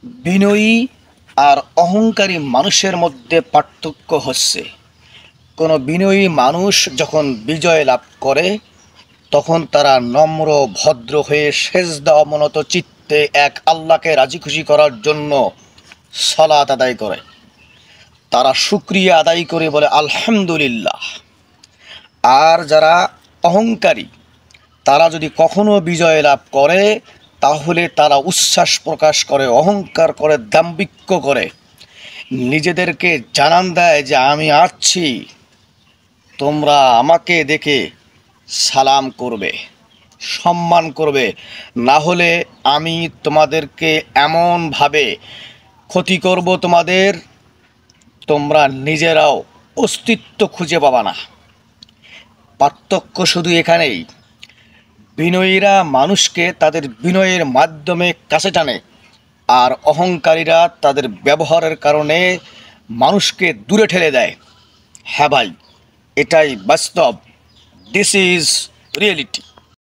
বিনয়ী আর অহংকারী মানুষের মধ্যে পার্থক্য হচ্ছে, কোনো বিনয়ী মানুষ যখন বিজয় লাভ করে তখন তারা নম্র ভদ্র হয়ে সেজদা অবনত চিত্তে এক আল্লাহকে রাজি খুশি করার জন্য সালাত আদায় করে, তারা শুকরিয়া আদায় করে বলে আলহামদুলিল্লাহ। আর যারা অহংকারী, তারা যদি কখনো বিজয় লাভ করে তাহলে তারা উচ্ছ্বাস প্রকাশ করে, অহংকার করে, দাম্ভিক্য করে, নিজেদেরকে জানান দেয় যে আমি আছি, তোমরা আমাকে দেখে সালাম করবে, সম্মান করবে, না হলে আমি তোমাদেরকে এমনভাবে ক্ষতি করব তোমাদের, তোমরা নিজেরাও অস্তিত্ব খুঁজে পাবা না। পার্থক্য শুধু এখানেই, বিনয়ীরা মানুষকে তাদের বিনয়ের মাধ্যমে কাছে টানে, আর অহংকারীরা তাদের ব্যবহারের কারণে মানুষকে দূরে ঠেলে দেয়। হ্যাঁ ভাই, এটাই বাস্তব। This is reality.